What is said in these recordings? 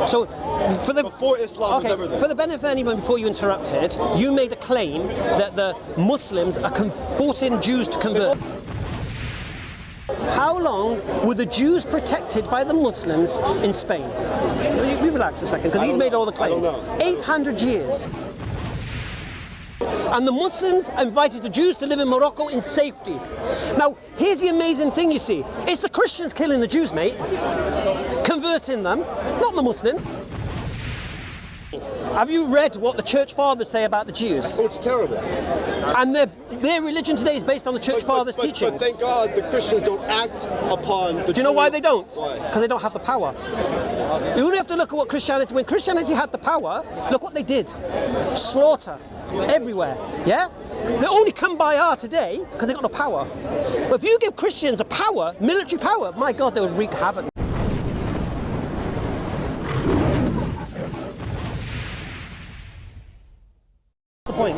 So, before Islam was ever there. For the benefit of anyone before you interrupted, you made a claim that the Muslims are forcing Jews to convert. How long were the Jews protected by the Muslims in Spain? You relax a second, because he's made all the claims. I don't know. 800 years. And the Muslims invited the Jews to live in Morocco in safety. Now, here's the amazing thing, you see. It's the Christians killing the Jews, mate. Converting them, not the Muslims. Have you read what the church fathers say about the Jews? Oh, it's terrible. And their religion today is based on the church fathers' teachings. But thank God the Christians don't act upon the Do you know why they don't? Why? Because they don't have the power. You only have to look at what Christianity, when Christianity had the power, look what they did. Slaughter everywhere, yeah? They only come by our today because they got no power. But if you give Christians a power, military power, my God, they would wreak havoc. What's the point?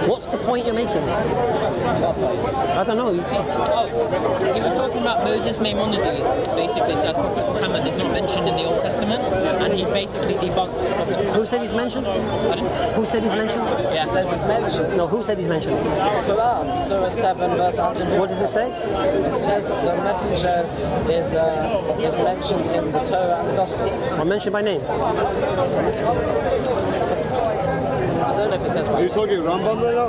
What's the point you're making? I don't know. He was talking about Moses Maimonides, basically says Prophet Muhammad is not mentioned in the Old Testament, and he basically debunks Prophet. Who said he's mentioned? Pardon? Who said he's mentioned? Yeah, It says it's mentioned. No, who said he's mentioned? Quran, Surah 7, verse 150. What does it say? It says that the messenger is mentioned in the Torah and the Gospel. Or mentioned by name? I don't know if it says by Are you name. talking Rambam right now?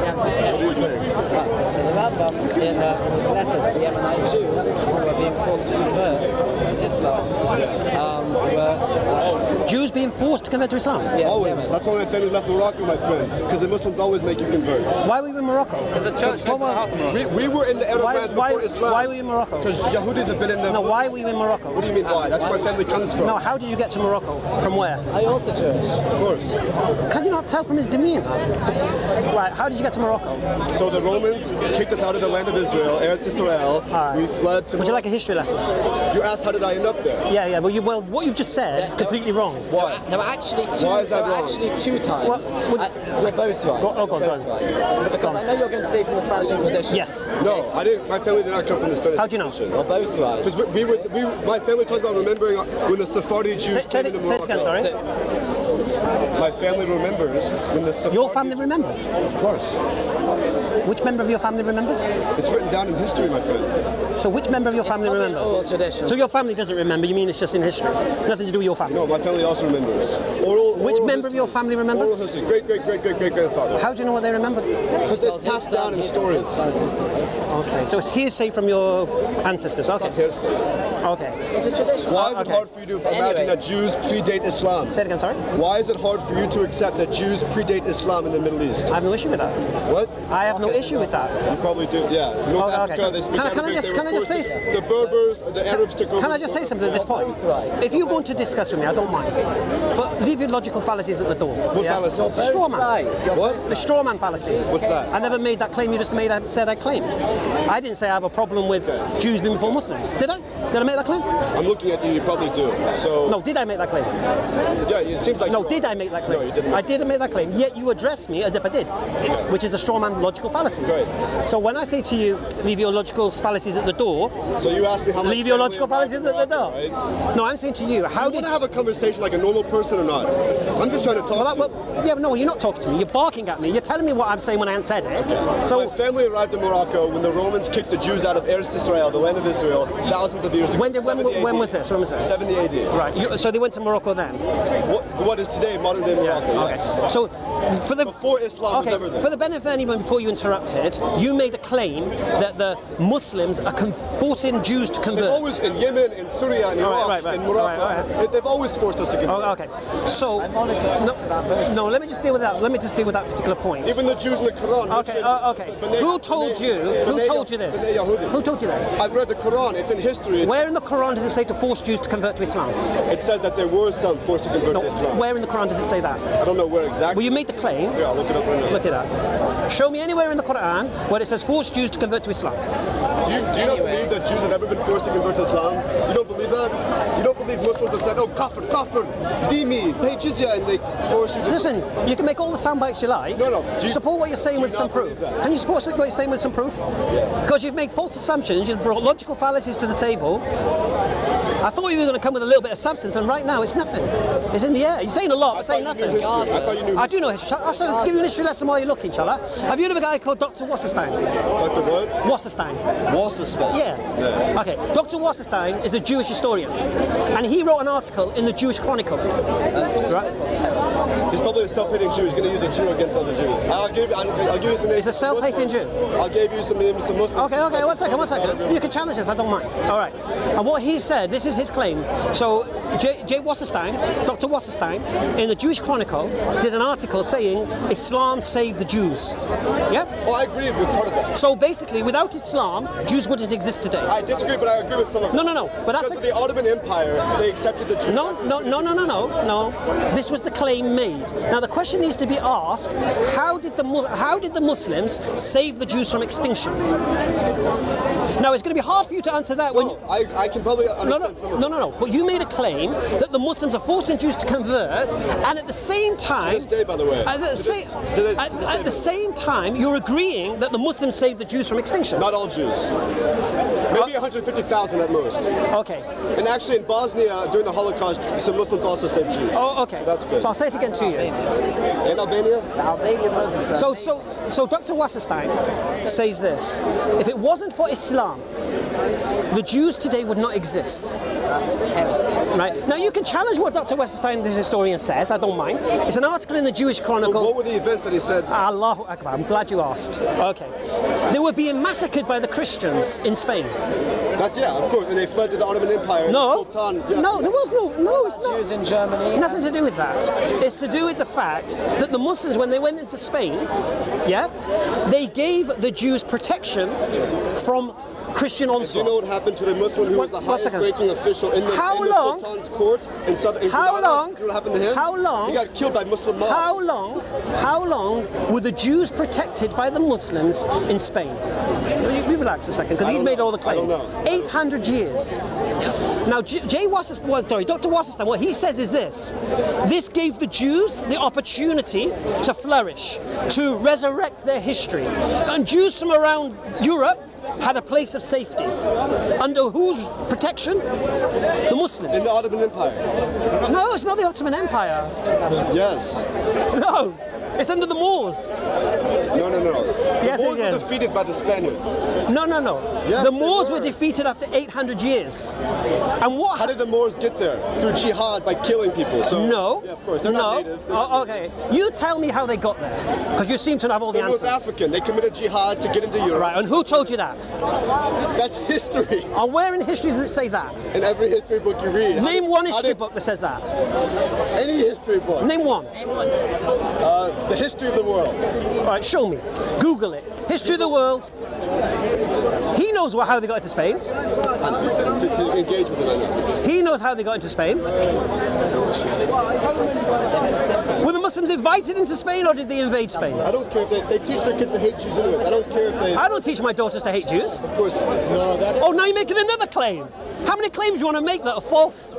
Yeah. What are you saying? Right. So the Rambam, in his letter to the Yemenite Jews who were being forced to convert to Islam, Jews being forced to convert to Islam? yeah, Always. Yemen. That's why my family left Morocco, my friend. Because the Muslims always make you convert. Why were you in Morocco? We were in the Arab lands before Islam. Why were you in Morocco? Because Yahudis have been in the... No, why were you in Morocco? What do you mean why? That's where my family comes from. No, how did you get to Morocco? From where? Are you also Jewish? Of course. Can you not tell from his demeanor? Right, how did you get to Morocco? So the Romans kicked us out of the land of Israel, Eretz Israel. We fled to... Would you like a history lesson? You asked how did I end up there? Yeah, well, what you've just said is completely wrong. Why? There were actually two. Why is that there were wrong? actually two times. You're both right. Go on. You're both right. Because I know you're going to say from the Spanish Inquisition. Yes. No, I didn't. My family did not come from the Spanish How do you know? Inquisition. You're both right. Because my family talks about remembering when the Sephardi Jews Say came into it again, Morocco. sorry. My family remembers when the Sephardi... Your family remembers? Of course. Which member of your family remembers? It's written down in history, my friend. So which member of your family probably an oral remembers? tradition. So your family doesn't remember, you mean it's just in history? Nothing to do with your family? No, my family also remembers. Which member of your family remembers? Oral history. Great-great-great-great-great-grandfather. How do you know what they remember? Because it's passed down in stories. Okay, so it's hearsay from your ancestors. Okay. Hearsay. Okay. It's a tradition. Why is it hard for you to imagine that Jews predate Islam? Say it again, sorry? Why is it hard for you to accept that Jews predate Islam in the Middle East? I have no issue with that. What? I have no issue with that. You probably do, yeah. North Africa, they speak Can I Arabic, just they were say forced something? to- The Berbers, the Arabs took over. Can I just say something at this point? If you're going to discuss with me, I don't mind. But leave your logical fallacies at the door. What fallacies? Straw man. Right. What? The straw man fallacy. What's that? I never made that claim you just said I claimed. I didn't say I have a problem with Jews being before Muslims. Did I? Did I make that claim? I'm looking at you, you probably do. So, No, did I make that claim? yeah, it seems like No, you did are. I make that claim? No, you didn't. I didn't make that claim, yet you addressed me as if I did, which is a straw man logical fallacy. Right. So when I say to you, leave your logical fallacies at the door, So you asked me how much... leave your logical fallacies at the door. Right? No, I'm saying to you, how You did... want to have a conversation like a normal person or not? I'm just trying to talk to you. Yeah, but no, you're not talking to me. You're barking at me. You're telling me what I'm saying when I ain't said it. So My family arrived in Morocco when the Romans kicked the Jews out of Eretz Israel, the land of Israel, thousands of years ago. when 70 was this? When was this? 70 AD. Right. So they went to Morocco then. What is today modern day Morocco? Okay. Yes. So for the Before Islam was ever there. for the benefit of anyone before you interrupted, you made a claim that the Muslims are forcing Jews to They've convert. always, in Yemen, in Syria, in Iraq, right. in Morocco, All right. they've always forced us to convert. Oh, okay. So no, let me just deal with that. Let me just deal with that particular point. Even the Jews in the Quran. Okay. Okay. Who told you? Who told you this? Who told you this? I've read the Quran. It's in history. Where in the Quran does it say to force Jews to convert to Islam? It says that there were some forced to convert No. to Islam. Where in the Quran does it say that? I don't know where exactly. Well, you made the claim. Yeah, I'll look it up right now. Look it up. Show me anywhere in the Quran where it says force Jews to convert to Islam. Do you not believe that Jews have ever been forced to convert to Islam? You don't believe that? You don't believe Muslims have said, oh, kafir, dimi, pay jizya, and they force you to... Listen, you can make all the sound bites you like. No. Support what you're saying with some proof. that? Can you support what you're saying with some proof? Because you've made false assumptions, you've brought logical fallacies to the table. I thought you were going to come with a little bit of substance, and right now it's nothing. It's in the air. You're saying a lot, but saying I thought you nothing. knew history. I thought you knew I do know history. I'll give you an history lesson while you're looking, shall I? Have you heard of a guy called Dr. Wasserstein? Dr. what? Wasserstein. Wasserstein. Yeah. Okay. Dr. Wasserstein is a Jewish historian, and he wrote an article in the Jewish Chronicle. Right? He's probably a self-hating Jew. He's going to use a Jew against other Jews. I'll give you some names. He's a self-hating Jew. I'll give you some names, some Muslims. Okay, one second. You can challenge this, I don't mind. All right. And what he said, this is his claim. So, J. Wasserstein, Dr. Wasserstein, in the Jewish Chronicle, did an article saying Islam saved the Jews. Yeah? Oh, I agree with part of that. So basically, without Islam, Jews wouldn't exist today. I disagree, but I agree with some of it. No. But that's because of the Ottoman Empire, they accepted the Jews. No. This was the claim made. Now the question needs to be asked: how did the Muslims save the Jews from extinction? Now it's going to be hard for you to answer that when. I can probably understand some of it. No. But you made a claim that the Muslims are forcing Jews to convert, and at the same time, To this day, by the way. at the same time, you're agreeing that the Muslims saved the Jews from extinction. Not all Jews. Maybe 150,000 at most. Okay. And actually in Bosnia, during the Holocaust, some Muslims also saved Jews. Oh, okay. So that's good. So I'll say it again to you. In Albania? The Albanian Muslims are So Dr. Wasserstein says this: if it wasn't for Islam, the Jews today would not exist. that's heresy. Right? Now you can challenge what Dr. Wasserstein, this historian, says. I don't mind. It's an article in the Jewish Chronicle. What were the events that he said? Allahu Akbar. I'm glad you asked. Okay. They were being massacred by the Christians in Spain. That's, yeah, of course. And they fled to the Ottoman Empire. No. The Sultan, yeah. No, there was no, it's not. Jews in Germany. Nothing to do with that. It's to do with the fact that the Muslims, when they went into Spain, yeah, they gave the Jews protection from Christian Do you onslaught. know what happened to the Muslim who was the One highest second. ranking official in the Sultan's court in southern How Granada? long? You know what happened to him? How long? He got killed by Muslim mobs. How long were the Jews protected by the Muslims in Spain? You relax a second, because he's made all the I claim. don't know. 800 years. Now, Dr. Wasserstein, what he says is this: this gave the Jews the opportunity to flourish, to resurrect their history, and Jews from around Europe had a place of safety. Under whose protection? The Muslims. In the Ottoman Empire. No, it's not the Ottoman Empire. Yes. No, it's under the Moors. No. Yes, the Moors yes. were defeated by the Spaniards. No. Yes, The they Moors were. were defeated after 800 years. And what How did the Moors get there? Through jihad, by killing people. So No. Yeah, of course. They're not native. They're not Oh, okay. You tell me how they got there, because you seem to have all the They're North answers. African. They committed jihad to get into Europe. Right, and who told you that? That's history. And where in history does it say that? In every history book you read. Name one history did book that says that. Any history book. Name one. The history of the world. All right, show me. Google it. History of the world. He knows how they got into Spain. To engage with it. He knows how they got into Spain. Were the Muslims invited into Spain, or did they invade Spain? I don't care if they teach their kids to hate Jews anyways. I don't care if they... I don't teach my daughters to hate Jews. Of course. No, that's... Oh, now you're making another claim. How many claims do you want to make that are false?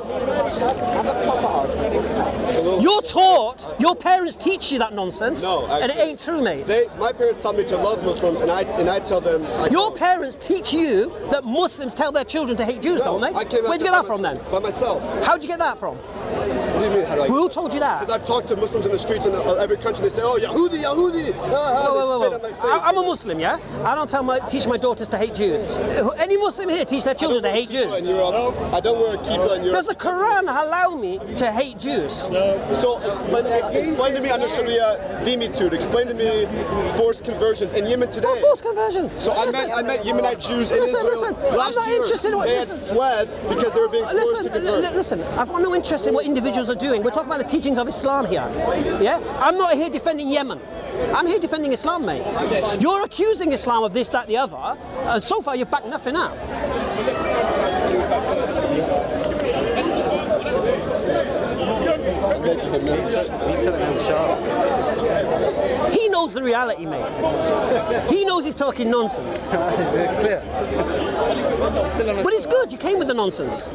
You're taught, your parents teach you that nonsense, No, and it actually, ain't true, mate. My parents taught me to love Muslims, and I tell them... Your parents teach you that Muslims tell their children to hate Jews, don't they? I came out Where'd you there get that by from then? myself- By myself. How'd you get that from? What do you mean? How do I... Who told you that? Because I've talked to Muslims in the streets in every country. They say, "Oh, Yahudi." They spit on my face. I'm a Muslim, yeah? I don't teach my daughters to hate Jews. Any Muslim here teach their children to hate Jews? In Europe. I don't wear a kippah in Europe. Does the Quran allow me to hate Jews? So explain to me under Sharia dimitude. Explain to me forced conversions in Yemen today. Oh, forced conversion. So I met Yemenite Jews in Israel Listen, last I'm not year. interested in what... They Listen, had fled because they were being forced to convert. listen, I've got no interest in what individuals are doing. We're talking about the teachings of Islam here. Yeah? I'm not here defending Yemen. I'm here defending Islam, mate. You're accusing Islam of this, that, the other, and so far you've backed nothing up. He knows the reality, mate. He knows he's talking nonsense. It's clear. But it's good, you came with the nonsense.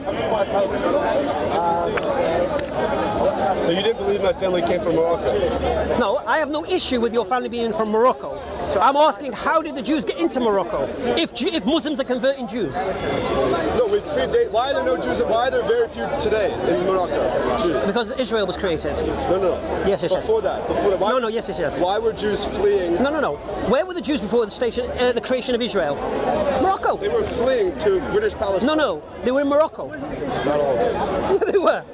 So you didn't believe my family came from Morocco? No, I have no issue with your family being from Morocco. I'm asking, how did the Jews get into Morocco? If Muslims are converting Jews? No, we predate. Why are there no Jews? Why are there very few today in Morocco? Jews? Because Israel was created. No. Yes. Before that. Why, No, yes. Why were Jews fleeing? No. Where were the Jews before the creation of Israel? Morocco. They were fleeing to British Palestine. No. They were in Morocco. Not all of them. Yeah, they were.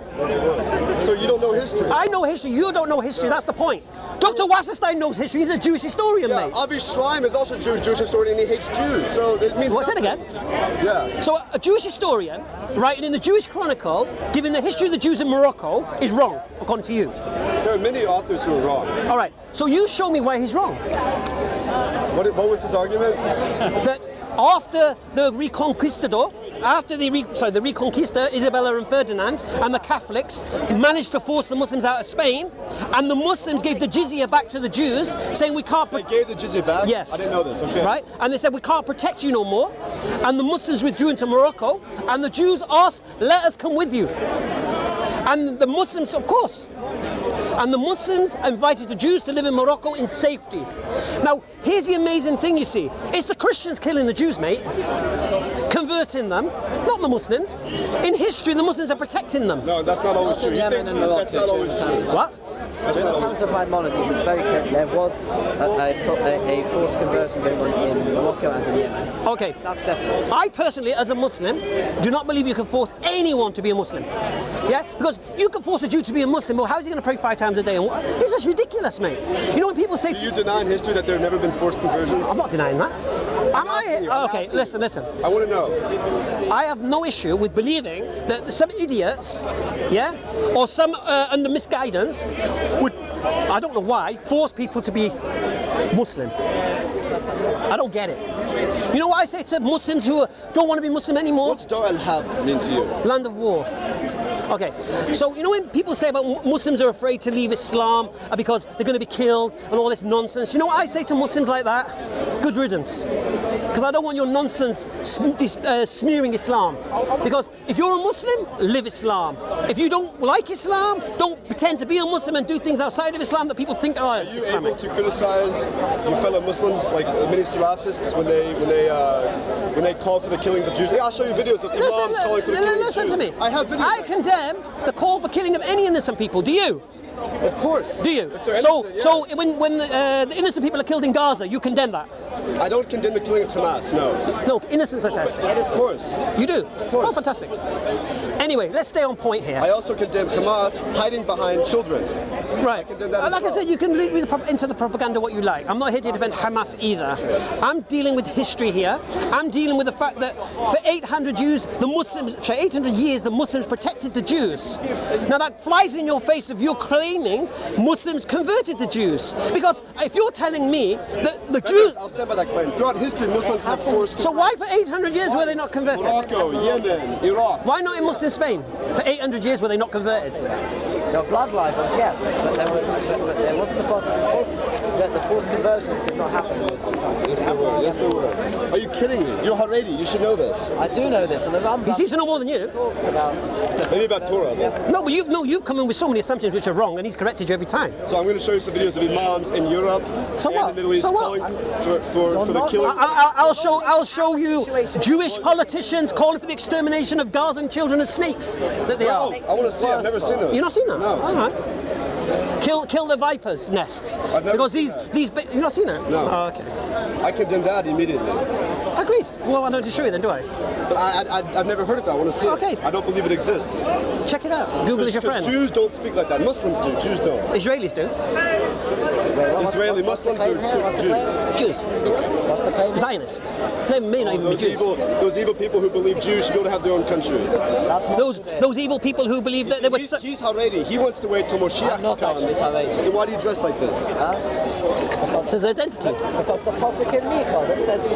So you don't know history? I know history. You don't know history. That's the point. Dr. Wasserstein knows history. He's a Jewish historian, Yeah, mate. Avi Schleim is also a Jewish historian and he hates Jews, so it means What's it nothing. again? Yeah. So a Jewish historian writing in the Jewish Chronicle, giving the history of the Jews in Morocco, is wrong, according to you. There are many authors who are wrong. All right. So you show me why he's wrong. What was his argument? That after the Reconquistador, the Reconquista, Isabella and Ferdinand, and the Catholics managed to force the Muslims out of Spain, and the Muslims gave the jizya back to the Jews, saying we can't. They gave the jizya back? Yes. I didn't know this, okay. Right? And they said we can't protect you no more, and the Muslims withdrew into Morocco, and the Jews asked, let us come with you. And the Muslims, of course. And the Muslims invited the Jews to live in Morocco in safety. Now, here's the amazing thing, you see. It's the Christians killing the Jews, mate. Converting them, not the Muslims. In history, the Muslims are protecting them. No, that's not always Not true. in Yemen and Morocco, that's not always in true. terms of- What? In terms of Maimonides, it's very clear there was a forced conversion going on in Morocco and in Yemen. Okay. That's definite. I personally, as a Muslim, do not believe you can force anyone to be a Muslim. Yeah? Because you can force a Jew to be a Muslim, well, how's he going to pray 5 times a day? And what? It's just ridiculous, mate. You know when people say... Do you deny in history that there have never been forced conversions? I'm not denying that. Am asking you, I? I'm Okay, asking you. listen. I want to know. I have no issue with believing that some idiots, yeah, or some under misguidance would, I don't know why, force people to be Muslim. I don't get it. You know what I say to Muslims who don't want to be Muslim anymore? What's Dar al-Hab mean to you? Land of war. Okay, so you know when people say about Muslims are afraid to leave Islam because they're going to be killed and all this nonsense, you know what I say to Muslims like that? Good riddance. Because I don't want your nonsense smearing Islam. Because if you're a Muslim, live Islam. If you don't like Islam, don't pretend to be a Muslim and do things outside of Islam that people think are Are you Islamic. able to criticize your fellow Muslims, like many Salafists, when they call for the killings of Jews? Yeah, I'll show you videos of imams calling for the killing Listen of to Jews. me. I have videos. I condemn the call for killing of any innocent people. Do you? Of course. Do you? If they're So innocent, yes. when the innocent people are killed in Gaza, you condemn that? I don't condemn the killing of Hamas, no. No, innocence, I said. Of course. You do? course. Oh, fantastic. Anyway, let's stay on point here. I also condemn Hamas hiding behind children. Right. condemn that as Like I well. said, you can read into the propaganda what you like. I'm not here to defend Hamas either. I'm dealing with history here. I'm dealing with the fact that for 800 years, the Muslims protected the Jews. Now that flies in your face if you're claiming Muslims converted the Jews. Because if you're telling me that the Jews... I'll stand by that claim. Throughout history, Muslims have forced... So why for 800 years were they not converted? Morocco, Yemen, Iraq. Why not in Muslim Spain? For 800 years were they not converted? Your blood libels, yes, but there wasn't the forced conversions did not happen in those two countries. Yes, they were. Yes, they were. Are you kidding me? You're Haredi. You should know this. I do know this, and the Rambam He seems to know more than you. talks about. Maybe about Torah. But. No, but you've come in with so many assumptions which are wrong, and he's corrected you every time. So I'm going to show you some videos of imams in Europe So and what? the Middle East So what? calling for the killing. I'll show you Jewish politicians calling for the extermination of Gazan children as snakes that they Oh, are. I want to see. I've never seen those. You've not seen that? No. All right. Kill the vipers' nests. I've never Because seen you've not seen it? No. Oh, okay. I condemn that immediately. Agreed. Well, I don't need to show you then, do I? But I've never heard of that. I want to see Okay. it. I don't believe it exists. Check it out. Google is your Because friend. Jews don't speak like that. Muslims do. Jews don't. Israelis do. Israeli what's the Muslims claim are here? What's the claim? Jews. What's the claim? Zionists. They may not even be Jews. Those evil people who believe Jews should be able to have their own country. That's not Those evil people who believe that they would... He's Haredi. He wants to wait till Moshiach I'm not comes. actually Haredi. Then why do you dress like this? It's his identity. Because the Pasuk in Micha that says the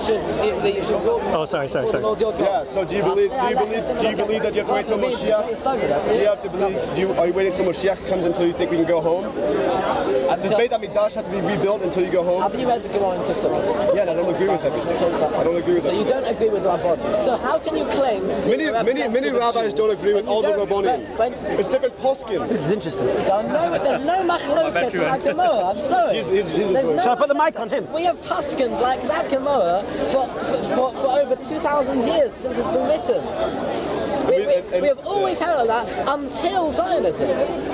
you should rule. Oh, sorry. For the Lord your God. Yeah. So do you believe that you have to wait till Mashiach? Do you have to believe? Are you waiting till Mashiach comes until you think we can go home? Does Beit HaMikdash have to be rebuilt until you go home? Have you read the Gemara in Kesubos? Yeah, and I don't agree with everything. I don't agree with So it. you don't agree with Rabbanim. So how can you claim to be Many rabbis don't agree with all the Rabbanim. It's different poskim. This is interesting. There's no machlokas in that Gemara. I'm sorry. Shall I put the mic on him? We have paskins like that Gemara for over 2,000 years since it's been written. We have always held that until Zionism.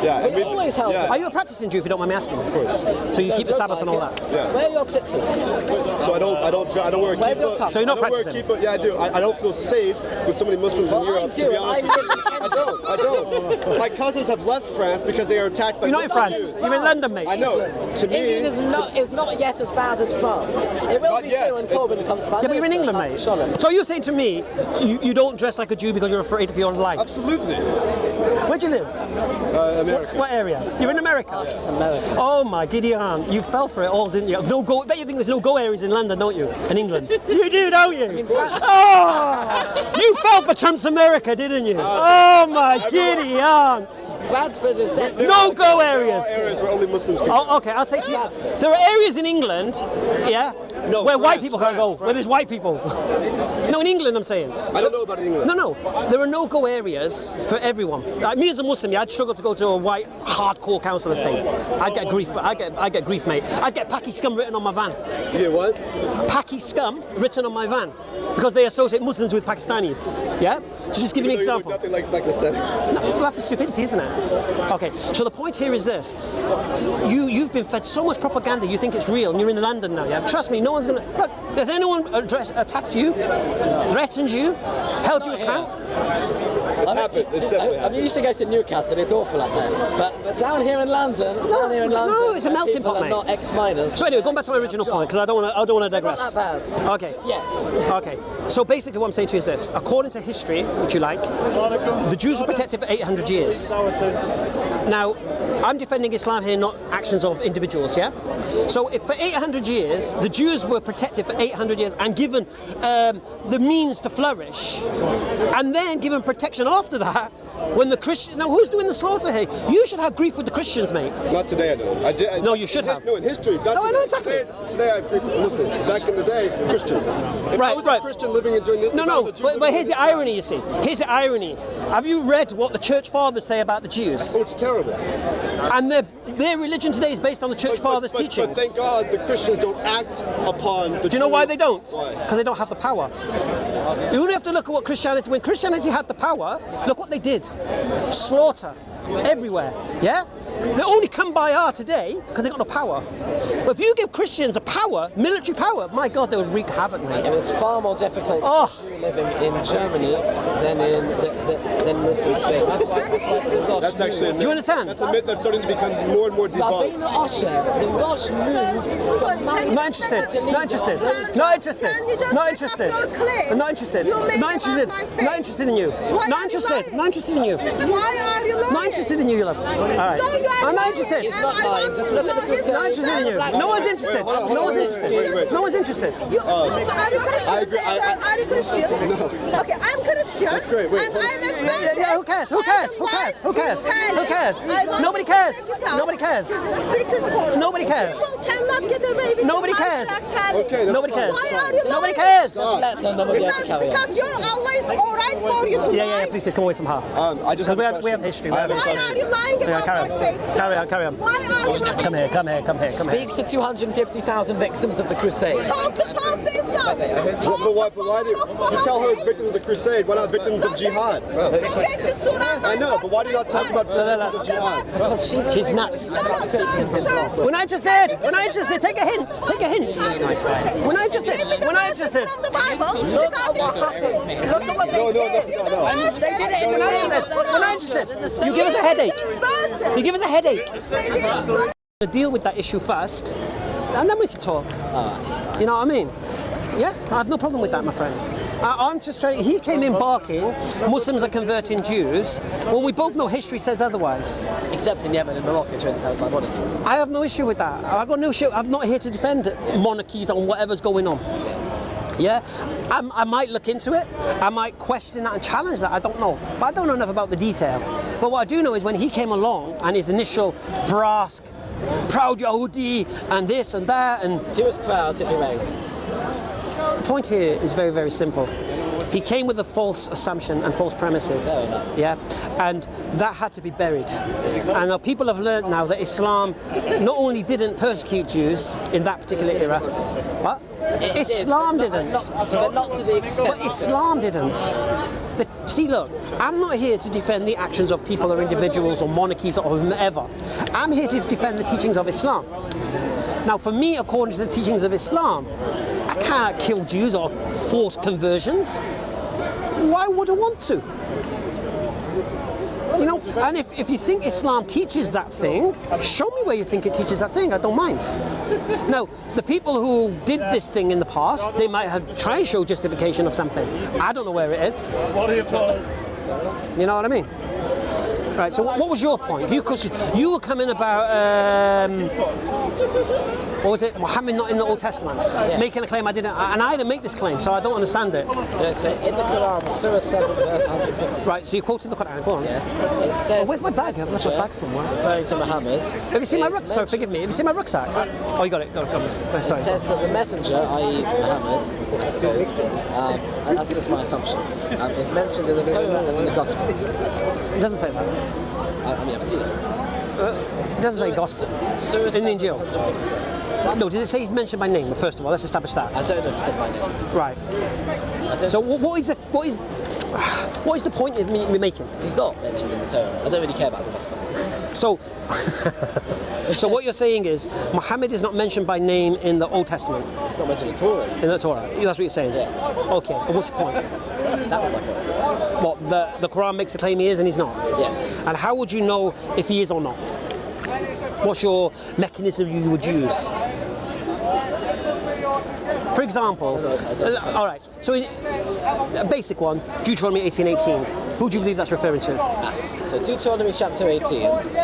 Yeah, we always held it. Are you a practicing Jew, if you don't mind me asking? Of course. So you keep the Sabbath and all that? Yeah. Where are your tzitzis? So I don't wear a Where's your kippah. cup? So you're not I don't wear a practicing? kippah. Yeah, I do. I don't feel safe with so many Muslims in Europe. I To be honest with you. do. I don't. My cousins have left France because they are attacked by You're not in Muslim France. Jews. You're in London, mate. I know. To me, England is not yet as bad as France. It will Not be yet. soon when Corbyn comes back. Yeah, but you're in England, mate. So you're saying to me, you don't dress like a Jew because you're afraid of your life? absolutely. Where do you live? America. What area? You're in America? It's America. Oh my Gideon, you fell for it all, didn't you? No go. I bet you think there's no go areas in London, don't you? In England? You do, don't you? Oh, you fell for Trump's America, didn't you? Oh my Gideon. Bradford is definitely No go There are areas. areas where only Muslims can. Oh, okay, I'll say to you, there are areas in England, yeah, No, where white France, people can't go, France, where there's white people. No, in England, I'm saying. I don't know about England. No, there are no-go areas for everyone. Like me as a Muslim, yeah, I'd struggle to go to a white, hardcore council estate. I'd get grief. I get grief, mate. I'd get Paki scum written on my van. You get what? Paki scum written on my van because they associate Muslims with Pakistanis. Yeah. So just give you an You look example. nothing like Pakistan. No, well, that's a stupidity, isn't it? Okay. So the point here is this: you've been fed so much propaganda. You think it's real, and you're in London now. Yeah. Trust me, no one's gonna. Look, has anyone attacked you, threatened you, held you account? It's happened. It's definitely I happened. used to go to Newcastle. It's awful up there. But down here in London, no, it's a melting people pot, are mate. not ex-miners. So anyway, going back to my original point, because I don't want to digress. Not that bad. Okay. Yet. Okay. So basically, what I'm saying to you is this: according to history, which you like, the Jews were protected for 800 years. Now, I'm defending Islam here, not actions of individuals. Yeah. So if for 800 years the Jews were protected for 800 years and given the means to flourish, and then given protection after that, when the Christian now who's doing the slaughter here? You should have grief with the Christians, mate. Not today, I don't. I did. No, you should have. No, in history. Not No, I today. know exactly. Today I agree with the Muslims. Back in the day, Christians. If I was a Christian living in during this. No, but here's the irony, you see. Here's the irony. Have you read what the church fathers say about the Jews? Oh, it's terrible. And their religion today is based on the church fathers' teachings. But thank God the Christians don't act upon the. Do you know why they don't? Why? Because they don't have the power. You only have to look at what Christianity, when Christianity had the power, look what they did. Slaughter everywhere, yeah? They only come by our today because they got no power. But if you give Christians a power, military power, my God, they would wreak havoc, mate. It was far more difficult Oh. for you living in Germany than Muslim Spain. That's why the Rosh That's actually. moved. Do you understand? That's a myth that's starting to become more and more Rabbeinu debunked. Osher, the Rosh moved from Not interested. Not interested. Not interested. Not interested. Not interested. Not interested. Not interested in you. Not interested. Not interested in you. Why are you lying? Not interested in you, love. All right. No, you are I'm not lying. interested. He's not lying. Just look at the Christian. Not interested in you. No one's interested. No one's interested. No one's interested. So are you Christian? I agree. Are you Christian? No. Okay, I'm Christian. That's great. Wait, and I'm offended. Yeah, who cares? Who cares? Who cares? Who cares? Who cares? Nobody cares. Nobody cares. Speaker's corner. Nobody cares. People cannot get away with Nobody the cares. black talent. Okay, that's Nobody fine. cares. Why are you lying? Nobody cares. Let's nobody else to carry on. Because your Allah is all right for you to Yeah, lie. please come away from her. I just Because have a we have question. history. I have a Why question. are you lying Yeah, about carry my on. faith? Carry on. Why are you lying? Come here. Speak to 250,000 victims of the Crusade. Talk about this now. But why do you tell her victims of the crusade? Why not victims of jihad? Take the surah. I know, but why do you not talk about victims of jihad? Because She's nuts. Christians is wrong. We're not interested. We're not interested. Take a hint. Take a hint. We're not interested. We're not interested. From the Bible. Look at what happened. Look at what No. They did it. We're not interested. We're not interested. You give us a headache. You give us a headache. Deal with that issue first, and then we can talk. You know what I mean? Yeah, I have no problem with that, my friend. I'm just trying. He came in barking, Muslims are converting Jews. Well, we both know history says otherwise. Except in Yemen and Morocco during the times like monarchies. I have no issue with that. I've got no issue. I'm not here to defend monarchies and whatever's going on. Yeah, I might look into it. I might question that and challenge that. I don't know. But I don't know enough about the detail. But what I do know is when he came along and his initial brask, proud Yahudi, and this and that, and He was proud to be Romans. the point here is very, very simple. He came with a false assumption and false premises. Fair enough. Yeah, and that had to be buried. And now people have learned now that Islam not only didn't persecute Jews in that particular era, what? Islam didn't. But not to the extent. But Islam didn't. See, look, I'm not here to defend the actions of people or individuals or monarchies or whomever. I'm here to defend the teachings of Islam. Now, for me, according to the teachings of Islam, I can't kill Jews or force conversions. Why would I want to? You know, and if you think Islam teaches that thing, show me where you think it teaches that thing. I don't mind. Now, the people who did this thing in the past, they might have tried to show justification of something. I don't know where it is. You know what I mean? Right. So, what was your point? Because you were coming about. What was it? Muhammad not in the Old Testament, making a claim I didn't, and I didn't make this claim, so I don't understand it. Yeah, so in the Quran, Surah 7, verse 156. Right. So you quoted the Quran. Go on. Yes. It says. Where's my bag? I've left my bag somewhere. Referring to Muhammad. Have you seen my rucksack? Sorry, forgive me. Have you seen my rucksack? Oh, you got it. Got it. It Sorry. says that the messenger, i.e. Muhammad, I suppose, and that's just my assumption, is mentioned in the Torah and in the Gospel. It doesn't say that. I mean, I've seen it. It doesn't say gospel. Surah In the Injil. 157. No, did it say he's mentioned by name? First of all, let's establish that. I don't know if it said my name. Right. I don't So think what is the point of me making? he's not mentioned in the Torah. I don't really care about the Gospel. So, so what you're saying is Muhammad is not mentioned by name in the Old Testament, It's not mentioned at all. in the Torah. That's what you're saying. Yeah. Okay. At which point? That was my point. What the Quran makes a claim he is and he's not. Yeah. And how would you know if he is or not? What's your mechanism you would use? For example, I don't understand. all right. So a basic one, Deuteronomy 18:18. Who do you believe that's referring to? So Deuteronomy chapter 18,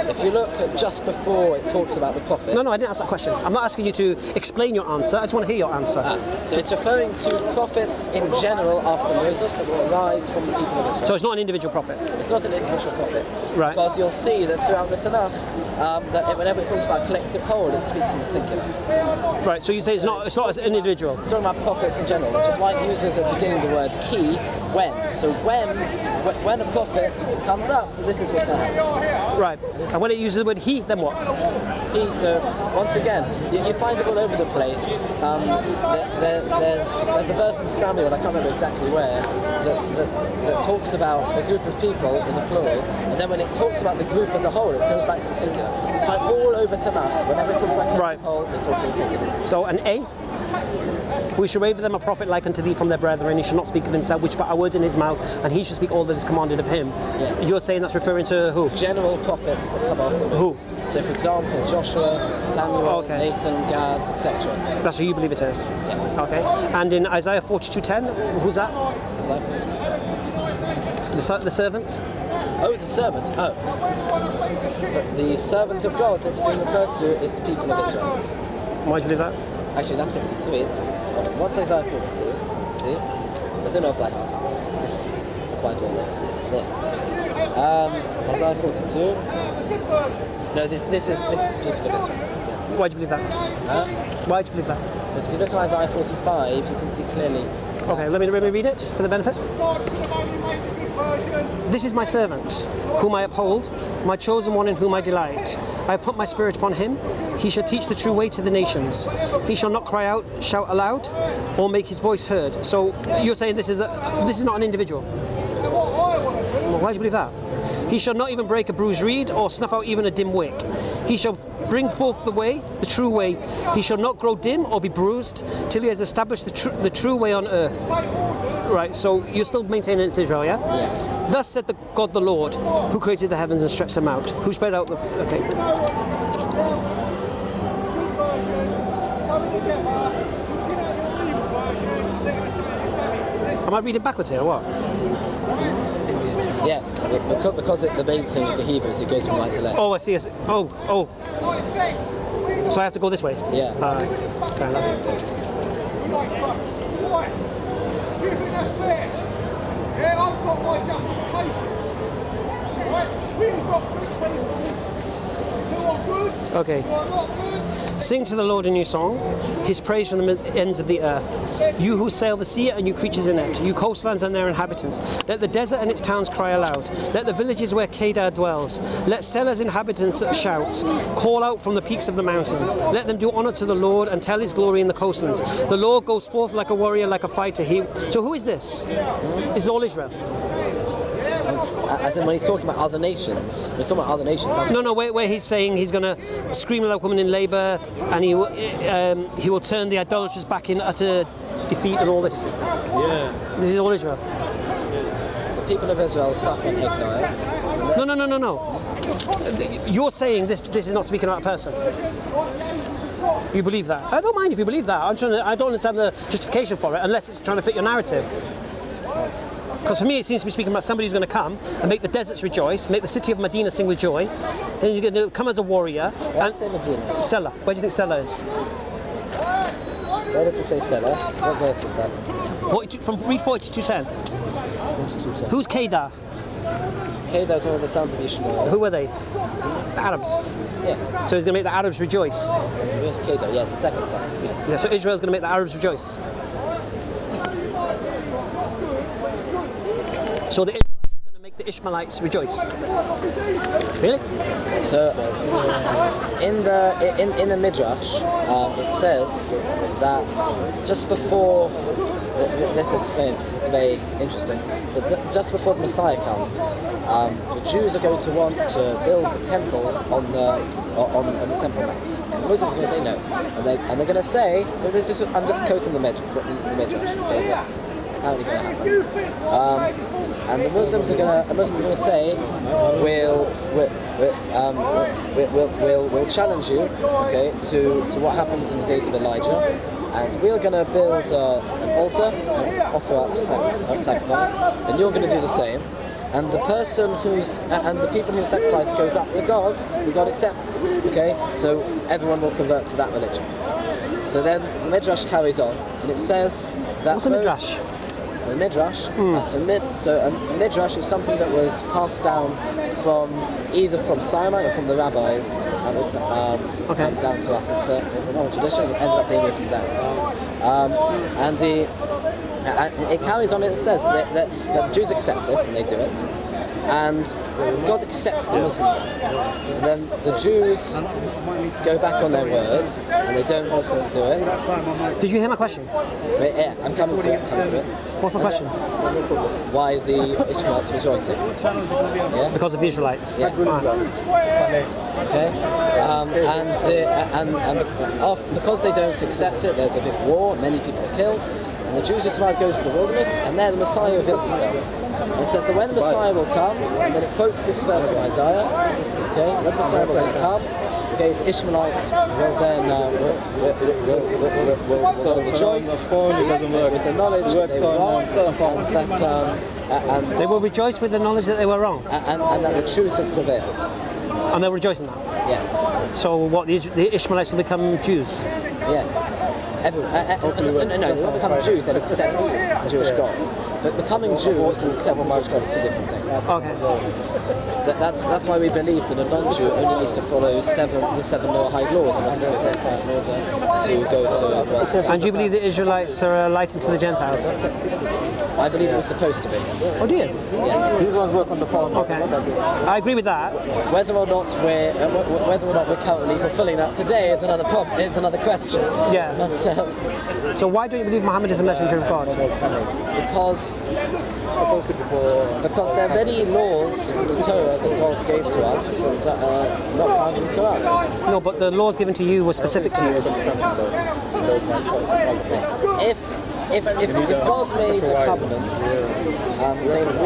if you look at just before it talks about the prophet. No, I didn't ask that question. I'm not asking you to explain your answer. I just want to hear your answer. So it's referring to prophets in general after Moses that will arise from the people of Israel. So it's not an individual prophet. It's not an individual prophet. Right. Because you'll see that throughout the Tanakh, that whenever it talks about collective whole, it speaks in the singular. Right. So you say it's not an individual. It's talking about prophets in general, which is why it uses at the beginning the word ki, when. So when a prophet comes up, so this is what's going to happen. Right. And when it uses the word he, then what? He, so once again, you find it all over the place. There's a verse in Samuel, I can't remember exactly where, that talks about a group of people in the plural, and then when it talks about the group as a whole, it goes back to the singular. You find all over Tanakh, whenever it talks about collective Right. whole, it talks in singular. So an A. We shall raise them a prophet like unto thee from their brethren. He shall not speak of himself, which but are words in his mouth, and he shall speak all that is commanded of him. Yes. You're saying that's referring to who? General prophets that come after Moses. So for example, Joshua, Samuel, Okay. Nathan, Gad, etc. That's who you believe it is. Yes. Okay. And in Isaiah 42:10, who's that? Isaiah 42. The servant? Oh, the servant. Oh. The servant of God that's being referred to is the people of Israel. Why do you believe that? Actually, that's 53, isn't it? What's Isaiah 42? See? I don't know if that happened. That's why I draw this. Yeah. Isaiah 42. No, this is the people of Israel. Yes. Why do you believe that? Why do you believe that? Because if you look at Isaiah 45, you can see clearly. Okay, let me read it for the benefit. This is my servant, whom I uphold, my chosen one in whom I delight. I have put my spirit upon him. He shall teach the true way to the nations. He shall not cry out, shout aloud, or make his voice heard. So you're saying this is not an individual. Well, why do you believe that? He shall not even break a bruised reed, or snuff out even a dim wick. He shall bring forth the way, the true way. He shall not grow dim or be bruised, till he has established the true way on earth. Right, so you're still maintaining it's Israel, yeah? Yes. Thus said the God the Lord, who created the heavens and stretched them out, who spread out the... Okay. Am I reading backwards here, or what? Yeah, because the main thing is the Hebrew, so it goes from right to left. Oh, I see. Oh. So I have to go this way? Yeah. Fair enough. Do you think that's fair? Yeah, I've got my justification. Right? We've got good people who are good, Okay. who are not good. Sing to the Lord a new song, his praise from the ends of the earth. You who sail the sea and you creatures in it, you coastlands and their inhabitants. Let the desert and its towns cry aloud. Let the villages where Kedar dwells. Let Selah's inhabitants shout. Call out from the peaks of the mountains. Let them do honor to the Lord and tell his glory in the coastlands. The Lord goes forth like a warrior, like a fighter. So who is this? This is all Israel. As in when he's talking about other nations, he's talking about other nations. That's No, where he's saying he's going to scream like a woman in labour, and he will turn the idolaters back in utter defeat and all this. Yeah. This is all Israel. the people of Israel suffer in exile. No. You're saying this is not speaking about a person. You believe that? I don't mind if you believe that. I don't understand the justification for it unless it's trying to fit your narrative. Because for me, it seems to be speaking about somebody who's going to come and make the deserts rejoice, make the city of Medina sing with joy. And he's going to come as a warrior. Where does it say Medina? Selah. Where do you think Selah is? Where does it say Selah? What verse is that? 42, read 42:10. Who's Kedar? Kedar is one of the sons of Ishmael. Who were they? The Arabs. Yeah. So he's going to make the Arabs rejoice. Where's Kedar? Yeah, it's the second son. Yeah. Yeah, so Israel's going to make the Arabs rejoice. So the Israelites are going to make the Ishmaelites rejoice. Really? So in the Midrash, it says that just before this is very interesting. But just before the Messiah comes, the Jews are going to want to build a temple on the Temple Mount. The Muslims are going to say no, and they're going to say that I'm just quoting the Midrash. Okay, that's apparently going to happen. And the Muslims are going to say, we'll challenge you, okay, to what happened in the days of Elijah, and we're going to build an altar and offer up sacrifice, and you're going to do the same. And the people who sacrifice goes up to God, and God accepts. Okay, so everyone will convert to that religion. So then the Midrash carries on, and it says that. What's a Midrash? The Midrash. So a Midrash is something that was passed down from either from Sinai or from the rabbis down to us. It's an old tradition that ended up being written down. And it carries on. It says that the Jews accept this and they do it, and God accepts the Muslim. And then the Jews go back on their word and they don't do it. Did you hear my question? Yeah, I'm coming to it. What's my question? Why the Ishmaelites rejoicing? Yeah. Because of the Israelites. Yeah. Okay. Because they don't accept it, there's a big war. Many people are killed, and the Jews who survive go to the wilderness, and there the Messiah reveals himself. And it says that when the Messiah will come, and then it quotes this verse in Isaiah. Okay, when the Messiah will then come, okay, the Ishmaelites will then will rejoice with the knowledge that they were wrong, and They will rejoice with the knowledge that they were wrong. and that the truth has prevailed. And they'll rejoice in that. Yes, So what, the Ishmaelites will become Jews? yes. Everyone. No, they won't become Jews. They'll accept the Jewish God. But becoming Jews and accepting the Jewish God are two different things. Okay. That's why we believe that a non-Jew only needs to follow the seven Noahide laws in order to go to the world. And do you believe the Israelites are a light into the Gentiles? I believe we're supposed to be. Oh, do you? Yes. Okay. I agree with that. Whether or not we're currently fulfilling that today is another problem. Is another question. Yeah. But, So why don't you believe Muhammad is a messenger of God? because there are many laws from the Torah that God gave to us that are not found in the Quran. No, but the laws given to you were specific to you. If God made a covenant saying that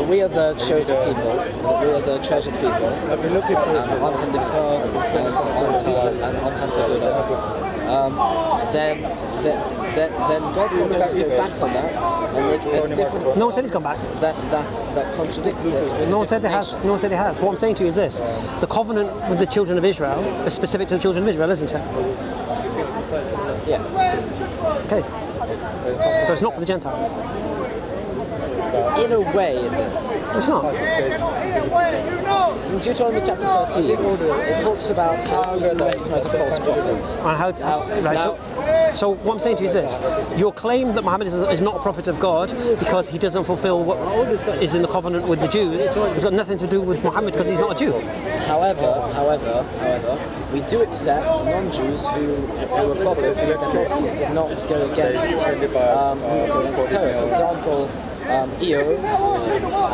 we are the chosen people, that we are the treasured people, and I'm Handikar and I'm Hasaguna, then God's not going to go back on that and make a different. No one said he's gone back. That contradicts it. With No one said it has. No one said it has. What I'm saying to you is this: the covenant with the children of Israel is specific to the children of Israel, isn't it? Yeah. Okay. So it's not for the Gentiles. In a way, it is. It's not. In Deuteronomy chapter 13, it talks about how you recognise a false prophet. And how right? So what I'm saying to you is this: your claim that Muhammad is not a prophet of God because he doesn't fulfil what is in the covenant with the Jews has got nothing to do with Muhammad because he's not a Jew. However, we do accept non-Jews who were prophets because their prophecies did not go against the Torah. For example, Eo